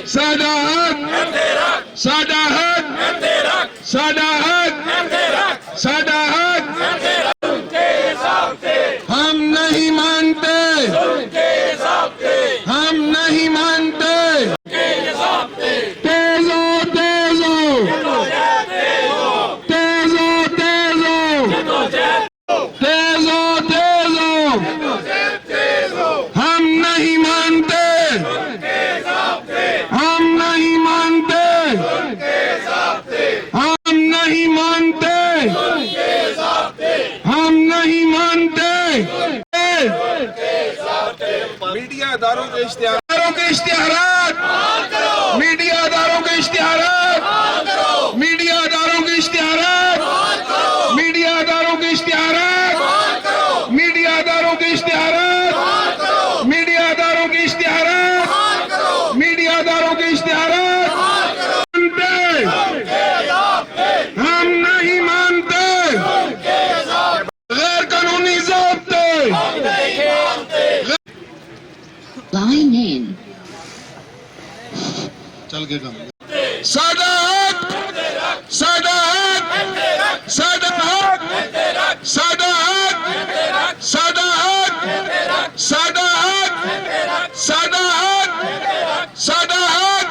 साडा हक साडा हक साडा हक साडा हक हम नहीं मानते, हम नहीं मानते। तेजो तेजो तेजो तेजो तेजो तेजो हम नहीं मानते, हम नहीं मानते, हम नहीं मानते, हम नहीं मानते। मीडिया अदारों के इश्तिहारों के इश्तिहारात, मीडिया अदारों के इश्तिहारात, मीडिया अदारों के इश्तिहारात, मीडिया अदारों के इश्तिहारात, मीडिया अदारों के इश्तिहारात, मीडिया अदारों के इश्तिहारात, मीडिया अदारों के इश्तिहारात हम नहीं मानते। गैर कानूनी ज़ब्ते Line in. चल के काम साडा हक साडा हक साडा हक साडा हक साडा हक साडा हक साडा हक साडा हक।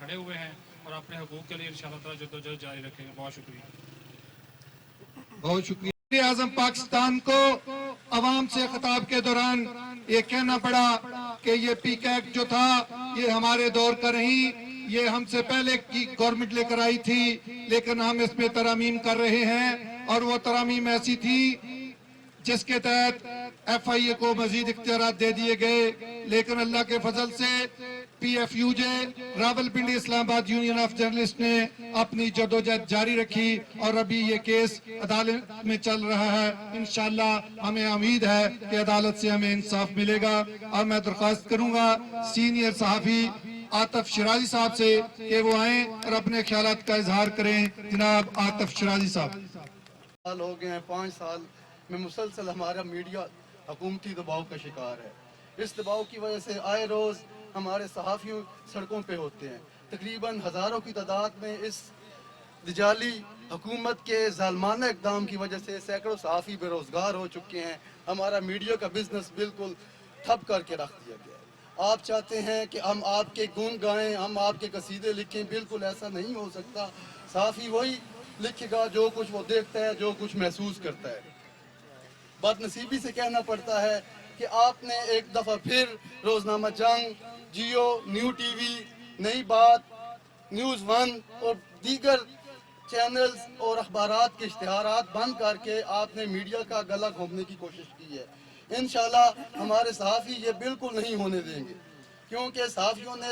खड़े हुए हैं और अपने हुकूक के लिए इंशाअल्लाह ताला जद्दोजहद जारी रखेंगे। बहुत शुक्रिया, बहुत शुक्रिया। आज़म पाकिस्तान को अवाम से खिताब के दौरान ये कहना पड़ा कि ये पीकैक जो था ये हमारे दौर का नहीं, ये हमसे पहले की गवर्नमेंट लेकर आई थी, लेकिन हम इसमें तरामीम कर रहे हैं और वो तरामीम ऐसी थी जिसके तहत FIA को मजीद इख्तियारात दे दिए गए। लेकिन अल्लाह के फजल से PFUJ Rawalpindi Islamabad union of journalist ने अपनी जदोजहद जारी रखी और अभी ये केस अदालत में चल रहा है। इंशाअल्लाह हमें उम्मीद है कि अदालत से हमें इंसाफ मिलेगा। और मैं दरख्वास्त करूंगा सीनियर सहाफी आतिफ शिराजी साहब से कि वो आए और अपने ख्यालात का इजहार करें। जनाब आतिफ शिराजी साहब। साल हो गए हैं, 5 साल में मुसलसल हमारा मीडिया हुकूमती दबाव का शिकार है। इस दबाव की वजह से आए रोज़ हमारे सहाफ़ियों सड़कों पे होते हैं। तकरीबन हज़ारों की तादाद में इस दिजाली हुकूमत के ज़ालमाना इक़दाम की वजह से सैकड़ों सहाफ़ी बेरोज़गार हो चुके हैं। हमारा मीडिया का बिज़नेस बिल्कुल ठप करके रख दिया गया है। आप चाहते हैं कि हम आपके गुण गाएं, हम आपके कसीदे लिखें, बिल्कुल ऐसा नहीं हो सकता। सहाफ़ी वही लिखेगा जो कुछ वो देखता है, जो कुछ महसूस करता है। बदनसीबी से कहना पड़ता है कि आपने एक दफ़ा फिर रोज़नामा जंग, जियो, न्यू टीवी, नई बात, न्यूज़ 1 और दीगर चैनल्स और अखबारात के इश्तिहारात बंद करके आपने मीडिया का गला घोंपने की कोशिश की है। इंशाल्लाह हमारे सहाफ़ी ये बिल्कुल नहीं होने देंगे, क्योंकि सहाफ़ियों ने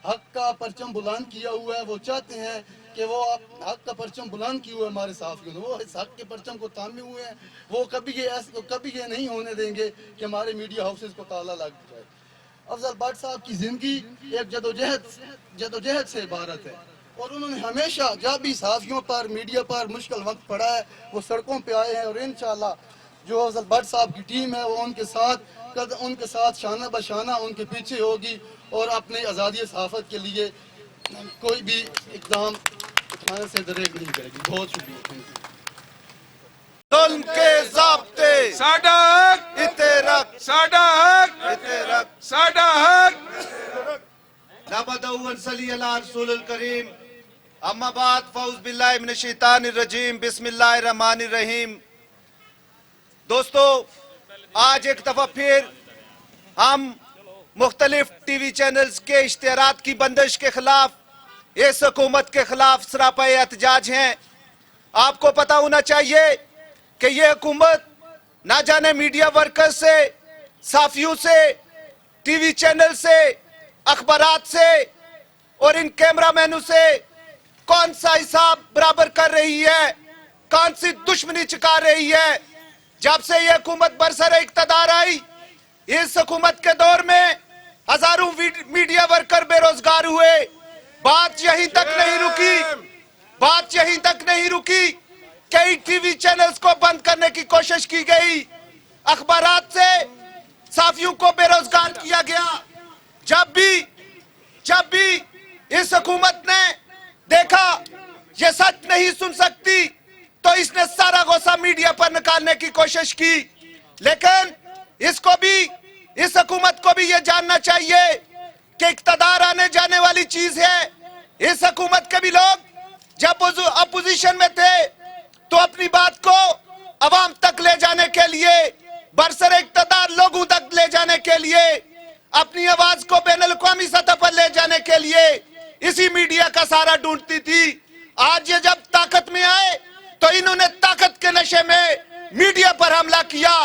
हक का परचम बुलंद किया हुआ है। वो चाहते हैं कि वो हक का परचम बुलंद किया हुआ है हमारे सहाफ़ियों ने, वो इस हक के परचम को थामे हुए हैं। वो कभी ये नहीं होने देंगे कि हमारे मीडिया हाउसेस को ताला लग जाए। अफजल भट्ट साहब की ज़िंदगी एक जदोजहद से इबारत है और उन्होंने हमेशा जब भी सहाफ़ियों पर, मीडिया पर मुश्किल वक्त पड़ा है, वो सड़कों पे आए हैं। और इंशाअल्लाह जो अफजल भट्ट साहब की टीम है वो उनके साथ शाना बशाना उनके पीछे होगी और अपने आज़ादी सहाफ़त के लिए कोई भी इक़दाम उठाने से दरेक नहीं करेगी। बहुत शुक्रिया। जुल्म के ज़ाब्ते साडा हक इतरक साडा हक इतरक साडा हक। नबदउन सल्ली अला रसूलिल करीम। अम्मा बाद फौज बिल्लाहि मिनश शैतानिर रजीम। बिस्मिल्लाहिर रहमानिर रहीम। दोस्तों, आज एक दफा फिर हम मुख्तलिफ टीवी चैनल्स के इश्तिहारात की बंदिश के खिलाफ, इस हुकूमत के खिलाफ सरापा एहतजाज हैं। आपको पता होना चाहिए कि ये हुकूमत ना जाने मीडिया वर्कर्स से, साफियों से, टीवी चैनल से, अखबारात से और इन कैमरामैनों से कौन सा हिसाब बराबर कर रही है, कौन सी दुश्मनी चुका रही है। जब से ये हुकूमत बरसर इक्तदार आई, इस हुकूमत के दौर में हजारों मीडिया वर्कर बेरोजगार हुए। बात यहीं तक नहीं रुकी, बात यहीं तक नहीं रुकी। कई टीवी चैनल्स को बंद करने की कोशिश की गई, अखबारात से साफियों को बेरोजगार किया गया। जब भी इस हुकूमत ने देखा ये सच नहीं सुन सकती, तो इसने सारा गुस्सा मीडिया पर निकालने की कोशिश की। लेकिन इसको भी, इस हुकूमत को भी ये जानना चाहिए कि इक्तदार आने जाने वाली चीज है। इस हुकूमत के भी लोग जब अपोजिशन में थे तो अपनी बात को अवाम तक ले जाने के लिए, बरसर इक्तदार लोगों तक ले जाने के लिए, अपनी आवाज को बैनुल-अक़वामी सतह पर ले जाने के लिए इसी मीडिया का सहारा ढूंढती थी। आज ये जब ताकत में आए तो इन्होंने ताकत के नशे में मीडिया पर हमला किया,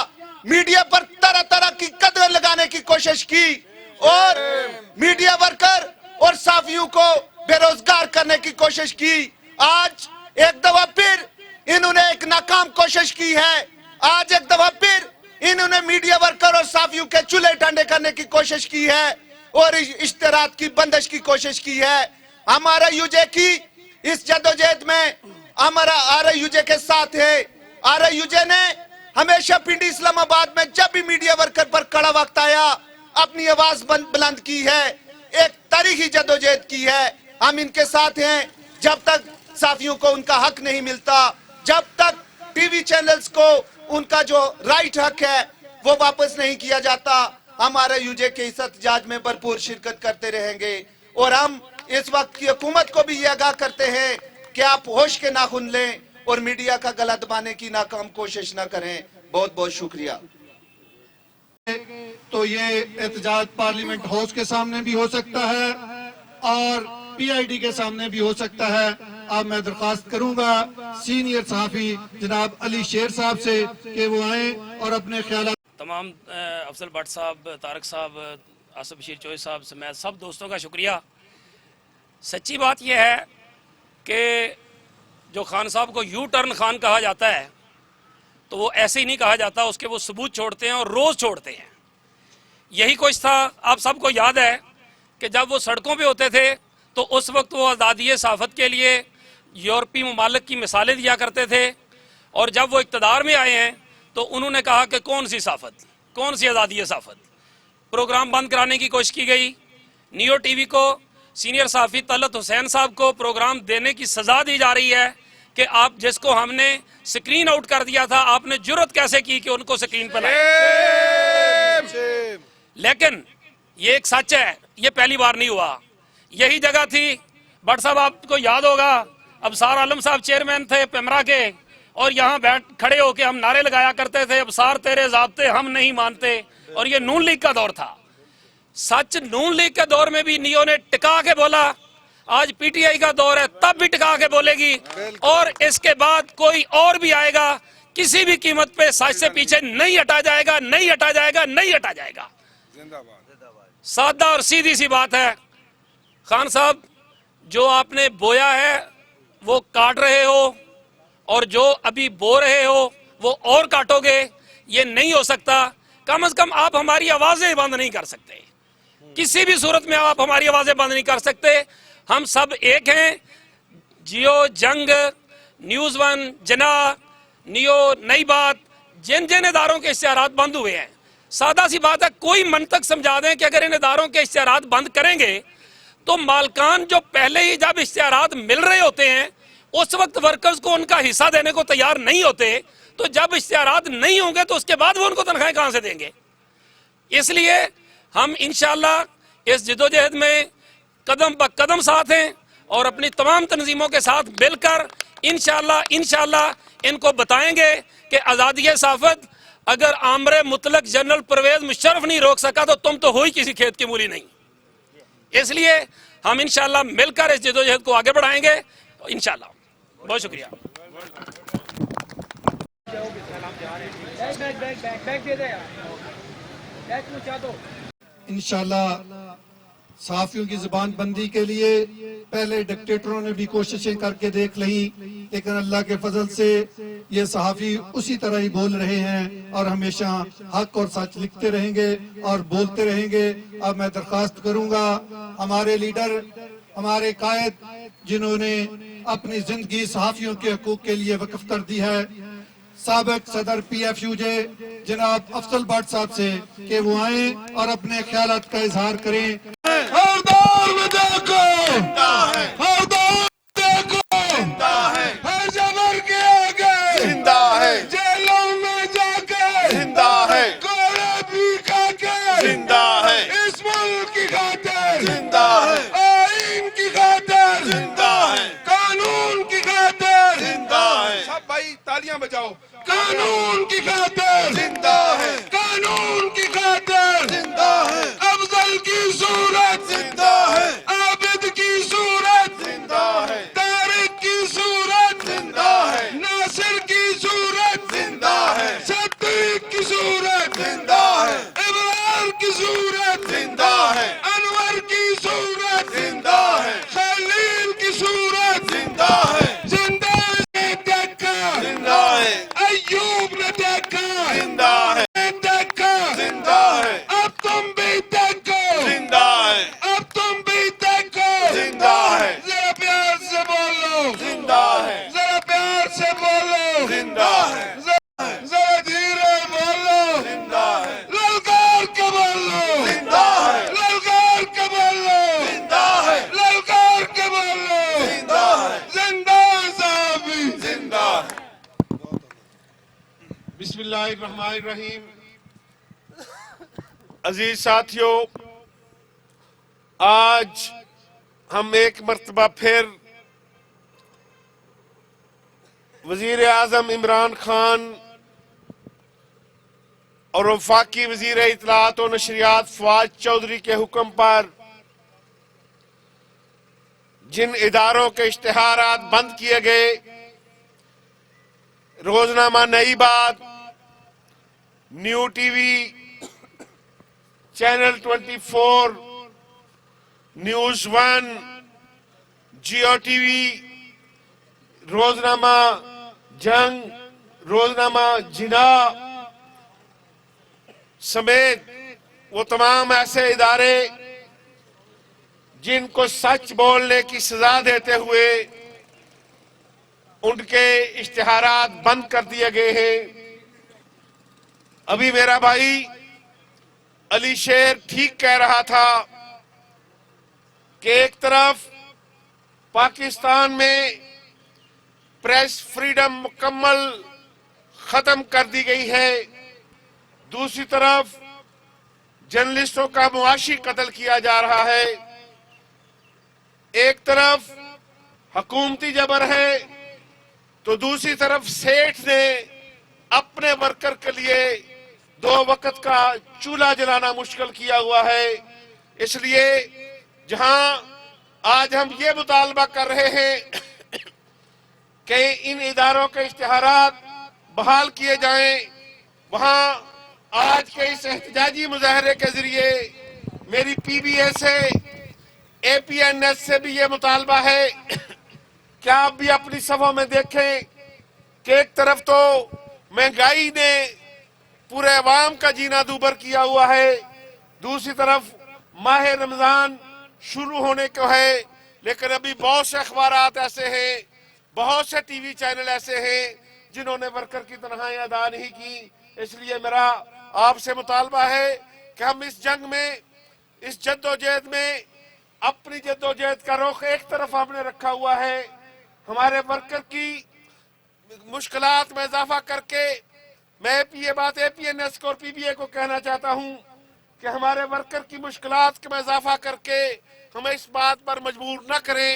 मीडिया पर तरह तरह की कदर लगाने की कोशिश की और मीडिया वर्कर और साफियों को बेरोजगार करने की कोशिश की। आज एक दफा फिर इन्होंने एक नाकाम कोशिश की है। आज एक दफा फिर इन्होंने मीडिया वर्कर और साफियों के चूल्हे ठंडे करने की कोशिश की है और इश्तराक की बंदिश की कोशिश की है। हमारा यूजे की इस जदोजहद में हमारा आरयूजे के साथ है। आरयूजे ने हमेशा पिंडी इस्लामाबाद में जब भी मीडिया वर्कर पर कड़ा वक्त आया अपनी आवाज बुलंद की है, एक तारीखी जदोजहद की है। हम इनके साथ हैं जब तक साफियों को उनका हक नहीं मिलता, जब तक टीवी चैनल्स को उनका जो राइट हक है वो वापस नहीं किया जाता। हमारे यूजे के इस एहतजाज में भरपूर शिरकत करते रहेंगे और हम इस वक्त की हुकूमत को भी ये आगाह करते हैं कि आप होश के नाखून लें और मीडिया का गला दबाने की नाकाम कोशिश न करें। बहुत बहुत शुक्रिया। तो ये एहतजाज पार्लियामेंट हाउस के सामने भी हो सकता है और पीआईडी के सामने भी हो सकता है। अब मैं दरख्वास्त करूंगा सीनियर सहाफी जनाब अली शेर साहब से कि वो आए और अपने ख्याल। तमाम अफजल भट्ट साहब, तारक साहब, आसिफ बशीर चौधरी साहब समेत सब दोस्तों का शुक्रिया। सच्ची बात यह है कि जो खान साहब को यू टर्न खान कहा जाता है तो वो ऐसे ही नहीं कहा जाता, उसके वो सबूत छोड़ते हैं और रोज़ छोड़ते हैं। यही कुछ था। आप सबको याद है कि जब वो सड़कों पे होते थे तो उस वक्त वो आज़ादी सहाफ़त के लिए यूरोपीय ममालिक की मिसालें दिया करते थे और जब वो इक़्तिदार में आए हैं तो उन्होंने कहा कि कौन सी सहाफ़त, कौन सी आज़ादी सहाफ़त। प्रोग्राम बंद कराने की कोशिश की गई। नियो टीवी को सीनियर सहाफ़ी तलत हुसैन साहब को प्रोग्राम देने की सज़ा दी जा रही है कि आप जिसको हमने स्क्रीन आउट कर दिया था, आपने जुर्रत कैसे की कि उनको स्क्रीन पर लाए। लेकिन ये एक सच है, ये पहली बार नहीं हुआ। यही जगह थी, भट्ट साहब आपको याद होगा, अबसार आलम साहब चेयरमैन थे पेमरा के और यहाँ बैठ खड़े होके हम नारे लगाया करते थे, अबसार तेरे ज़ाब्ते हम नहीं मानते। और ये नून लीग का दौर था। सच नून लीग के दौर में भी नियो ने टिका के बोला, आज पीटीआई का दौर है तब भी टिका के बोलेगी और इसके बाद कोई और भी आएगा, किसी भी कीमत पे सच से पीछे नहीं हटा जाएगा, नहीं हटा जाएगा, नहीं हटा जाएगा। सादा और सीधी सी बात है। खान साहब, जो आपने बोया है वो काट रहे हो और जो अभी बो रहे हो वो और काटोगे, ये नहीं हो सकता। कम से कम आप हमारी आवाजें बंद नहीं कर सकते, किसी भी सूरत में आप हमारी आवाजें बंद नहीं कर सकते। हम सब एक हैं। जियो, जंग, न्यूज़ वन, जना, नियो, नई बात, जिन जिन इदारों के इश्तिहारात बंद हुए हैं, सादा सी बात है, कोई मंतक समझा दें कि अगर इन इदारों के इश्तिहारात बंद करेंगे तो मालकान जो पहले ही जब इश्तिहारात मिल रहे होते हैं उस वक्त वर्कर्स को उनका हिस्सा देने को तैयार नहीं होते, तो जब इश्तिहारात नहीं होंगे तो उसके बाद वो उनको तनख्वाहें कहाँ से देंगे। इसलिए हम इंशाअल्लाह इस जिदोजहद में कदम ब कदम साथ हैं और अपनी तमाम तंजीमों के साथ मिलकर इंशाअल्लाह इनको बताएंगे कि आज़ादी सहाफ़त अगर आमरे मुतलक जनरल परवेज मुशर्रफ नहीं रोक सका तो तुम तो हो ही किसी खेत की मूली नहीं। इसलिए हम इंशाअल्लाह मिलकर इस जिदोजहद को आगे बढ़ाएंगे इंशाअल्लाह। बहुत शुक्रिया। इंशाअल्लाह सहाफियों की जुबान बंदी के लिए पहले डिक्टेटरों ने भी कोशिशें करके देख ली, लेकिन अल्लाह के फजल से ये सहाफी उसी तरह ही बोल रहे हैं और हमेशा हक और सच लिखते रहेंगे और बोलते रहेंगे। अब मैं दरख्वास्त करूंगा हमारे लीडर, हमारे कायद, जिन्होंने अपनी जिंदगी सहाफियों के हकूक के लिए वक्फ कर दी है, साबिक सदर PFUJ जनाब अफजल भट्ट साहब से कि वो आए और अपने ख्यालात का इजहार करें। हर दौर में देखो, हर दौर में देखो, हर जबर के आगे जिंदा है, जेलों में जाके जिंदा है, गोले भी खाके जिंदा है, इस मुल्क की खातिर, जिंदा है, आईन की खातिर, जिंदा है, कानून की खातिर, जिंदा है, सब भाई तालियां बजाओ, कानून की खातिर, जिंदा है, कानून की खातिर, जिंदा है, अफजल की सूरत, जिंदा है, आबिद की सूरत, जिंदा है, तारिक की सूरत, जिंदा है, नासिर की सूरत, जिंदा है, सद्दीक की सूरत, जिंदा है, इब्रार की सूरत, जिंदा है, अनवर की सूरत, जिंदा है, खलील की सूरत, जिंदा है, जिंदा ने देखा, जिंदा है, अय्यूब ने देखा, जिंदा है, ने देखा, जिंदा है, अब तुम भी देखो, जिंदा है, अब तुम भी देखो, जिंदा है, जरा प्यार से बोलो, जिंदा है, जरा प्यार से बोलो, जिंदा है, जरा धीरे बोलो, जिंदा है, ललकार के बोलो, जिंदा है, ललकार के बोलो, जिंदा है, ललकार के बोलो, जिंदा है, जिंदा साहबी, जिंदा है। बिस्मिल्लाहिर्रहमानिर्रहीम। अजीज साथियों, आज हम एक मर्तबा फिर वजीर आजम इमरान खान और वफाकी वजीर इत्तलात और नशरियात फवाद चौधरी के हुक्म पर जिन इदारों के इश्तिहारात बंद किए गए, रोजनामा नई बात, न्यू टीवी, चैनल 24, न्यूज 1, जियो टीवी, रोजनामा जंग, रोजनामा जिना समेत वो तमाम ऐसे इदारे जिनको सच बोलने की सजा देते हुए उनके इश्तिहारात बंद कर दिए गए हैं। अभी मेरा भाई अली शेर ठीक कह रहा था कि एक तरफ पाकिस्तान में प्रेस फ्रीडम मुकम्मल खत्म कर दी गई है, दूसरी तरफ जर्नलिस्टों का मुआशी कत्ल किया जा रहा है। एक तरफ हुकूमती जबर है तो दूसरी तरफ सेठ ने अपने वर्कर के लिए 2 वक्त का चूल्हा जलाना मुश्किल किया हुआ है। इसलिए जहां आज हम ये मुतालबा कर रहे हैं कि इन इदारों के इश्तिहारात बहाल किए जाएं, वहां आज के इस एहतजाजी मुजाहरे के जरिए मेरी PBA से, APNS से भी ये मुतालबा है कि आप भी अपनी सभा में देखें कि एक तरफ तो महंगाई ने पूरे अवाम का जीना दूभर किया हुआ है, दूसरी तरफ माह रमजान शुरू होने को है, लेकिन अभी बहुत से अखबारात ऐसे हैं, बहुत से टीवी चैनल ऐसे हैं जिन्होंने वर्कर की तनख्वाहें अदा नहीं की। इसलिए मेरा आपसे मुतालबा है कि हम इस जंग में, इस जद्दोजहद में अपनी जद्दोजहद का रुख एक तरफ हमने रखा हुआ है, हमारे वर्कर की मुश्किलात में इजाफा करके मैं ये बात APNS को और PBA को कहना चाहता हूं कि हमारे वर्कर की मुश्किलात में इजाफा करके हमें इस बात पर मजबूर न करें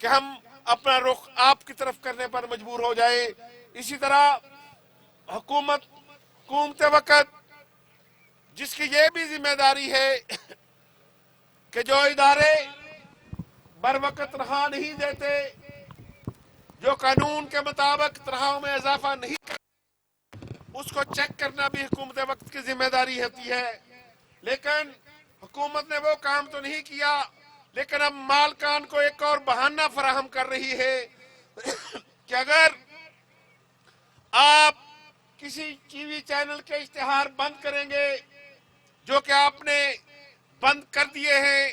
कि हम अपना रुख आपकी तरफ करने पर मजबूर हो जाए। इसी तरह हुकूमत वक्त जिसकी ये भी जिम्मेदारी है कि जो इदारे बर वक्त तनख्वाह नहीं देते, जो कानून के मुताबिक तनख्वाहों में इजाफा नहीं करते, उसको चेक करना भी हुकूमत वक्त की जिम्मेदारी होती है। लेकिन हुकूमत ने वो काम तो नहीं किया, लेकिन अब मालकान को एक और बहाना फराहम कर रही है कि अगर आप किसी टीवी चैनल के इश्तिहार बंद करेंगे, जो कि आपने बंद कर दिए हैं,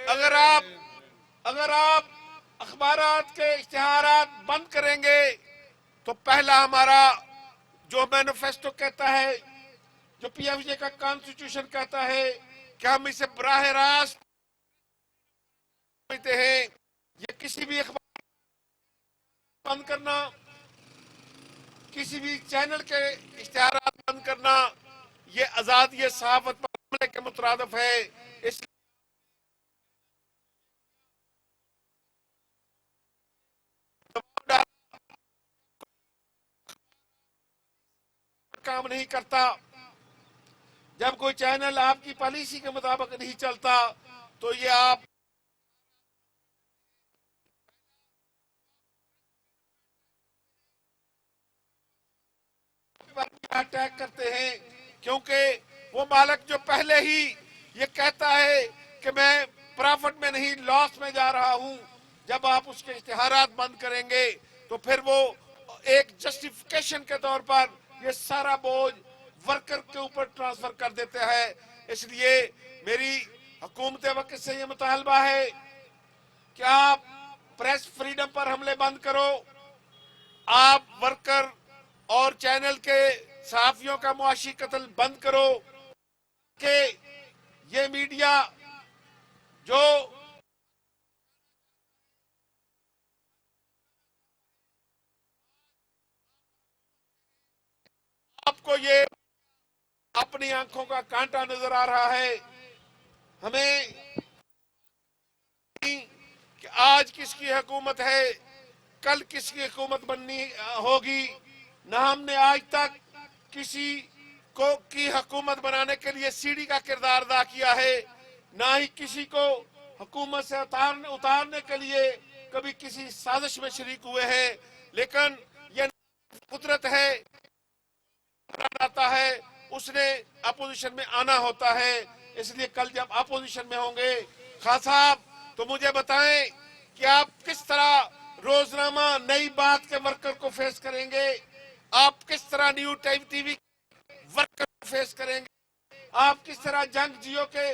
अगर आप अखबारात के इश्तिहारात बंद करेंगे, तो पहला हमारा जो मैनिफेस्टो कहता है, जो पीएफजे का कॉन्स्टिट्यूशन कहता है कि हम इसे बराह रास्त कहते हैं, ये किसी भी अखबार बंद करना, किसी भी चैनल के इश्तिहारात बंद करना, ये आजादी सहाफत पर हमले के मुतरादिफ है। इस काम नहीं करता, जब कोई चैनल आपकी पॉलिसी के मुताबिक नहीं चलता, तो ये आप अटैक करते हैं, क्योंकि वो मालिक जो पहले ही ये कहता है कि मैं प्रॉफिट में नहीं लॉस में जा रहा हूं, जब आप उसके इश्तिहारात बंद करेंगे तो फिर वो एक जस्टिफिकेशन के तौर पर ये सारा बोझ वर्कर के ऊपर ट्रांसफर कर देते हैं। इसलिए मेरी हुकूमत वक्त से ये मुतालबा है कि आप प्रेस फ्रीडम पर हमले बंद करो, आप वर्कर और चैनल के सहाफियों का मुआशी कत्ल बंद करो, कि ये मीडिया जो आपको ये अपनी आंखों का कांटा नजर आ रहा है, हमें कि आज किसकी हुकूमत है, कल किसकी हुकूमत बननी होगी। ना हमने आज तक किसी को की हुकूमत बनाने के लिए सीढ़ी का किरदार अदा किया है, ना ही किसी को हुकूमत से उतारने के लिए कभी किसी साजिश में शरीक हुए हैं। लेकिन यह कुदरत है, आता है उसने अपोजिशन में आना होता है। इसलिए कल जब अपोजिशन में होंगे, खान साहब तो मुझे बताएं कि आप किस तरह रोजनामा नई बात के वर्कर को फेस करेंगे, आप किस तरह न्यू टाइम टीवी वर्कर को फेस करेंगे, आप किस तरह जंग जियो के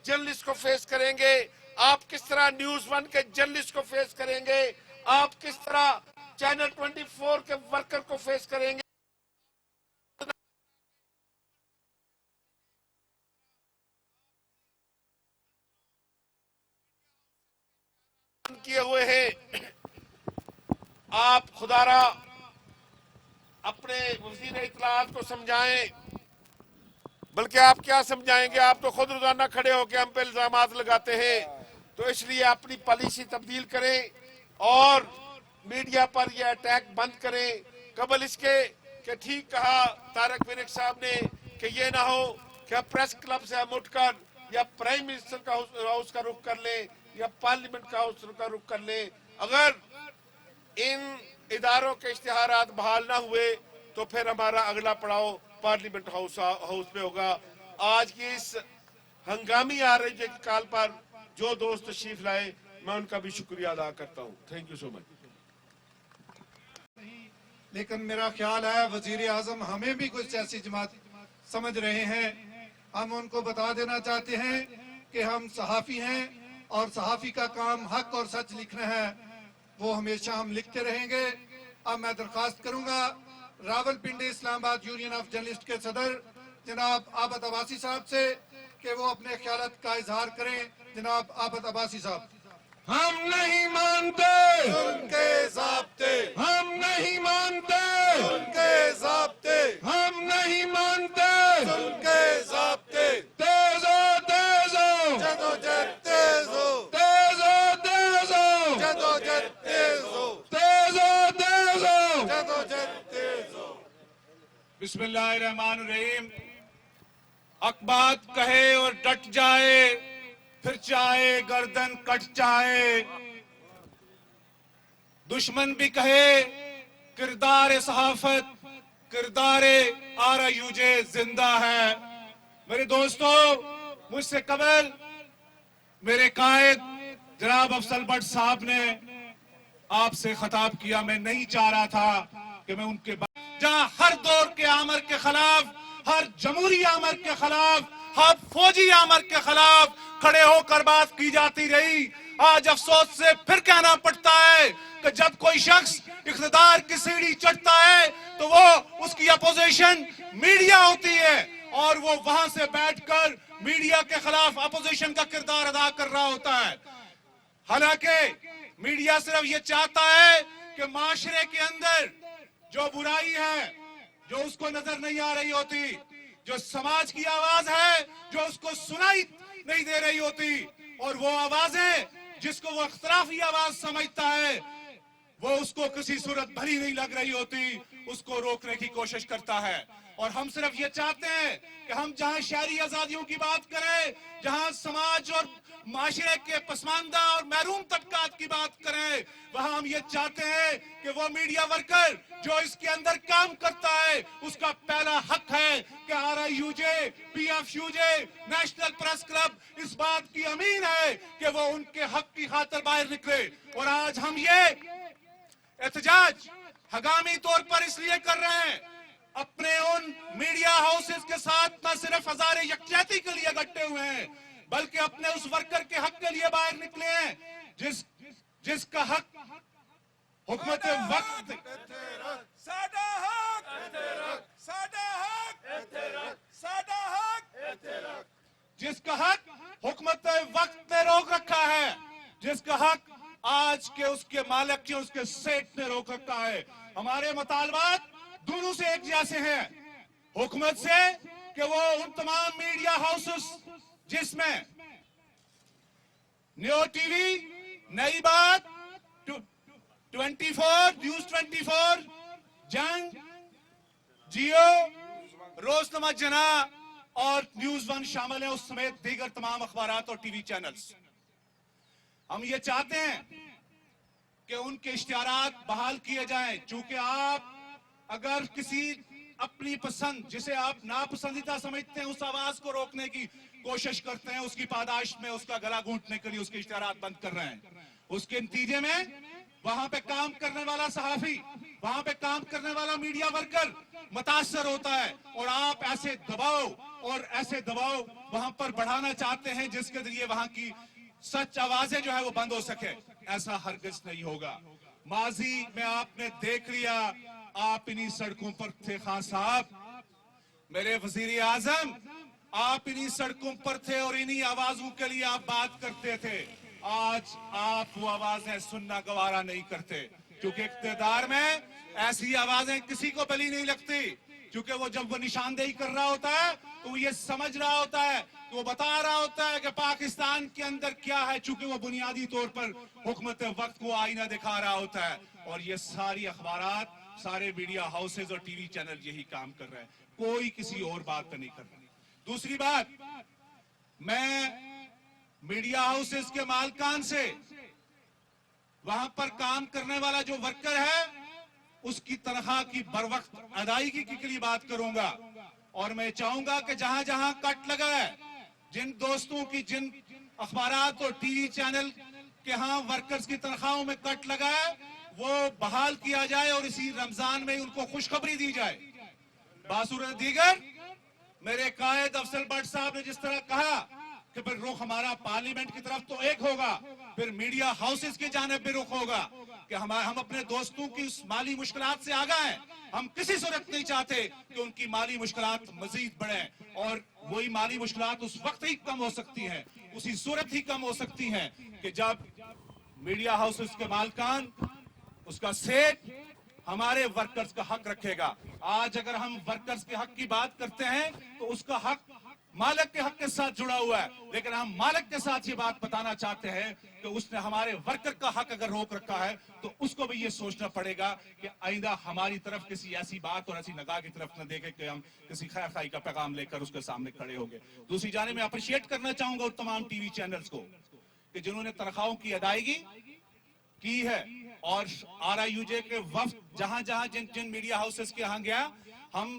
जर्नलिस्ट को फेस करेंगे, आप किस तरह न्यूज वन के जर्नलिस्ट को फेस करेंगे, आप किस तरह चैनल 24 के वर्कर को फेस करेंगे। किए हुए हैं, आप खुदारा अपने वजीर इत्तलाआत को समझाएं, बल्कि आप क्या समझाएंगे, आप तो खुद रोजाना खड़े होकर हम पे इल्जामात लगाते हैं। तो इसलिए अपनी पॉलिसी तब्दील करें और मीडिया पर यह अटैक बंद करें। कबल इसके कि ठीक कहा तारक विनिक साहब ने कि ये ना हो कि प्रेस क्लब से हम उठकर या प्राइम मिनिस्टर का हाउस का रुख कर लें या पार्लियामेंट का हाउस का रुख कर लें। अगर इन इदारों के इश्तिहारात बहाल ना हुए तो फिर हमारा अगला पड़ाव पार्लियामेंट हाउस में होगा। आज की इस हंगामी आरजे के काल पर जो दोस्त तशरीफ लाए, मैं उनका भी शुक्रिया अदा करता हूँ। Thank you so much. लेकिन मेरा ख्याल है वजीर आजम हमें भी कुछ ऐसी जमात समझ रहे हैं। हम उनको बता देना चाहते हैं कि हम सहाफी हैं और सहाफी का काम हक और सच लिखना है, वो हमेशा हम लिखते रहेंगे। अब मैं दरख्वास्त करूंगा Rawalpindi Islamabad union of journalist के सदर जनाब आबद अब्बासी साहब से कि वो अपने ख्यालात का इजहार करें। जनाब आबद अब्बासी साहब। हम नहीं मानते उनके ज़ाब्ते, हम नहीं मानते उनके ज़ाब्ते, हम नहीं मानते उनके ज़ाब्ते। तेजो तेजो जदोजहद तेज हो, तेजो तेजो जदोजहद तेज हो, तेजो तेजो जदोजहद तेज हो। बिस्मिल्लाहिर्रहमानिर्रहीम। हक बात कहे और डट जाए, फिर चाहे गर्दन कट जाए। दुश्मन भी कहे किरदार सहाफत, किरदार आरयूजे जिंदा है। मेरे दोस्तों, मुझसे कबल मेरे कायद जनाब अफसल भट्ट साहब ने आपसे खिताब किया। मैं नहीं चाह रहा था कि मैं उनके जहां हर दौर के आमर के खिलाफ, हर जमहूरी आमर के खिलाफ, हर फौजी आमर के खिलाफ खड़े होकर बात की जाती रही, आज अफसोस से फिर कहना पड़ता है कि जब कोई शख्स इख्तिदार की सीढ़ी चढ़ता है तो वो उसकी अपोजिशन मीडिया होती है और वो वहां से बैठकर मीडिया के खिलाफ अपोजिशन का किरदार अदा कर रहा होता है। हालांकि मीडिया सिर्फ ये चाहता है कि माशरे के अंदर जो बुराई है, जो उसको नजर नहीं आ रही होती, जो समाज की आवाज है जो उसको सुनाई नहीं दे रही होती, और वो आवाजें जिसको वो इख्तिलाफी आवाज समझता है वो उसको किसी सूरत भली नहीं लग रही होती, उसको रोकने की कोशिश करता है। और हम सिर्फ ये चाहते हैं कि हम जहां शहरी आजादियों की बात करें, जहां समाज और माशरे के पसमानदा और महरूम तबकात की बात करें, वहां हम ये चाहते हैं कि वो मीडिया वर्कर जो इसके अंदर काम करता है उसका पहला हक है कि RIUJ, PFUJ, national press club इस बात की अमीन है कि वो उनके हक की खातिर बाहर निकले। और आज हम ये एहतजाज हंगामी तौर पर इसलिए कर रहे हैं, अपने उन मीडिया हाउसेस के साथ न सिर्फ हजारे यकजहती के लिए इकट्ठे हुए हैं बल्कि अपने उस वर्कर के हक के लिए बाहर निकले हैं जिसका हक हुकूमत वक्त जिसका हक हुकूमत वक्त ने रोक रखा है, जिसका हक आज के उसके मालिक के उसके सेठ ने रोक रखा है। हमारे मुतालबात दोनों से एक जैसे हैं, हुकूमत से कि वो उन तमाम मीडिया हाउसेस जिसमें न्यू टीवी, नई बात, 24, न्यूज 24, जंग, जियो, रोजनामा जना और न्यूज 1 शामिल है, उस समेत दीगर तमाम अखबारात और टीवी चैनल्स। हम ये चाहते हैं कि उनके इश्तिहारात बहाल किए जाएं, चूंकि आप अगर किसी अपनी पसंद जिसे आप नापसंदीदा समझते हैं उस आवाज को रोकने की कोशिश करते हैं, उसकी पादाश में उसका गला घूंटने के लिए उसके इश्तिहारात बंद कर रहे हैं, उसके नतीजे में वहां पे काम करने वाला सहाफी, वहां पे काम करने वाला मीडिया वर्कर मुतासर होता है। और आप ऐसे दबाव वहां पर बढ़ाना चाहते हैं जिसके जरिए वहां की सच आवाजें जो है वो बंद हो सके। ऐसा हरगिज नहीं होगा। माजी में आपने देख लिया, आप इन्हीं सड़कों पर थे खान साहब, मेरे वजीर आजम, आप इन्हीं सड़कों पर थे और इन्हीं आवाजों के लिए आप बात करते थे। आज आप वो आवाजें सुनना गवारा नहीं करते क्योंकि इख्तियार में ऐसी आवाजें किसी को भली नहीं लगती, क्योंकि वो जब वो निशानदेही कर रहा होता है तो वो ये समझ रहा होता है, तो वो बता रहा होता है कि पाकिस्तान के अंदर क्या है, चूंकि वो बुनियादी तौर पर हुकूमत वक्त को आईना दिखा रहा होता है। और ये सारी अखबारात, सारे मीडिया हाउसेज और टीवी चैनल यही काम कर रहे हैं, कोई किसी और बात पर नहीं कर रहा। दूसरी बात, मैं मीडिया हाउसेज के मालकान से वहां पर काम करने वाला जो वर्कर है उसकी तनख्वाह की बरवक्त अदायगी के लिए बात करूंगा। और मैं चाहूंगा कि जहां जहां कट लगा है, जिन दोस्तों की जिन अखबारात और टीवी चैनल के यहाँ वर्कर्स की तनख्वाहों में कट लगा है वो बहाल किया जाए और इसी रमजान में उनको खुशखबरी दी जाए। बासूरत दीगर मेरे कायद अफसल भट्ट साहब ने जिस तरह कहा कि फिर रुख हमारा पार्लियामेंट की तरफ तो एक होगा, फिर मीडिया हाउसेस की जानिब भी रुख होगा कि हम अपने दोस्तों की उस माली मुश्किलात से आगा हैं। हम किसी सूरत नहीं चाहते कि उनकी माली मुश्किलात मजीद बढ़े, और वही माली मुश्किलात उस वक्त ही कम हो सकती हैं, उसी सूरत ही कम हो सकती हैं कि जब मीडिया हाउसेस के मालकान, उसका सेठ हमारे वर्कर्स का हक रखेगा। आज अगर हम वर्कर्स के हक की बात करते हैं तो उसका हक मालिक के हक के साथ जुड़ा हुआ है, लेकिन हम मालिक के साथ ये बात बताना चाहते हैं कि उसने हमारे वर्कर का हक अगर रोक रखा है तो उसको भी ये सोचना पड़ेगा कि आइंदा हमारी तरफ किसी ऐसी बात और ऐसी नगाह की तरफ न देखे कि हम किसी खैर खाई का पैगाम लेकर उसके सामने खड़े हो गए। दूसरी जाने में अप्रिशिएट करना चाहूंगा उन तमाम टीवी चैनल्स को कि जिन्होंने तनख्वाहों की अदायगी की है, और RIUJ के वफ्द जहां जहां जिन जिन मीडिया हाउसेस के यहाँ गया, हम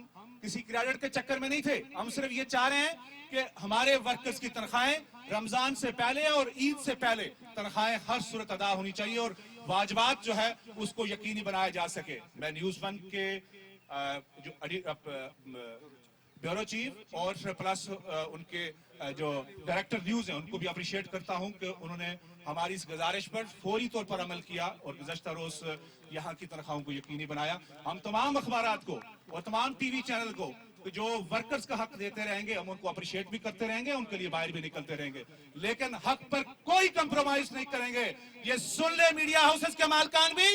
किसी क्रेडिट के चक्कर में नहीं थे। हम सिर्फ ये चाह रहे हैं कि हमारे वर्कर्स की तनख्वाहें रमजान से पहले और ईद से पहले तनख्वाहें हर सूरत अदा होनी चाहिए और वाजबात जो है उसको यकीनी बनाया जा सके। मैं न्यूज़ वन के जो ब्यूरो चीफ और प्लस उनके जो डायरेक्टर न्यूज हैं उनको भी अप्रिशिएट करता हूं कि उन्होंने हमारी इस गुजारिश पर फौरी तौर पर अमल किया और गुज़श्ता रोज यहाँ की तनख्वाहों को यकीनी बनाया। हम तमाम अखबारात को और तमाम टीवी चैनल को जो वर्कर्स का हक देते रहेंगे, हम उनको अप्रिशिएट भी करते रहेंगे, उनके लिए बाहर भी निकलते रहेंगे, लेकिन हक पर कोई कंप्रोमाइज नहीं करेंगे। ये सुन ले मीडिया हाउसेस के मालकान भी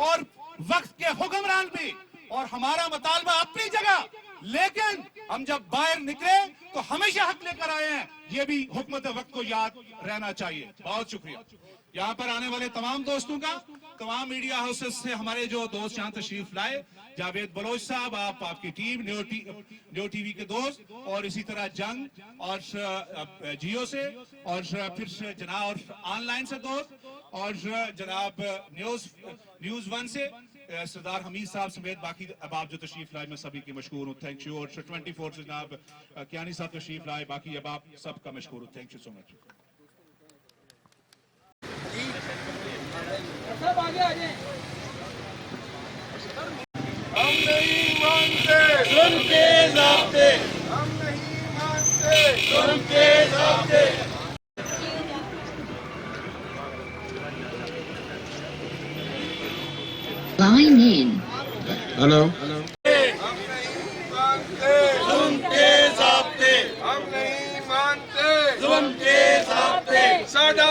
और वक्त के हुक्मरान भी। और हमारा मुतालबा अपनी जगह, लेकिन हम जब बाहर निकले तो हमेशा हक लेकर आए हैं, ये भी हुकूमत वक्त को याद रहना चाहिए। बहुत शुक्रिया यहाँ पर आने वाले तमाम दोस्तों का, तमाम मीडिया हाउसेस से हमारे जो दोस्त यहाँ तशरीफ लाए, जावेद बलोच साहब, आपकी टीम, न्यू टीवी के दोस्त, और इसी तरह जंग और जियो से, और फिर जनाब और ऑनलाइन से दोस्त, और जनाब न्यूज़ वन से सरदार हमीद साहब समेत बाकी अहबाब जो तशरीफ लाए, मैं सभी की मशहूर हूँ, थैंक यू। और 24 से जनाब कियानी साहब तशरीफ लाए, बाकी अहबाब सबका मशहूर हूँ, थैंक यू सो मच। सब आगे आ जाएं। हम नहीं मानते जुल्म के ज़ाब्ते, हम नहीं मानते जुल्म के ज़ाब्ते। Line in. हेलो, हम नहीं मानते जुल्म के ज़ाब्ते, हम नहीं मानते जुल्म के ज़ाब्ते। साडा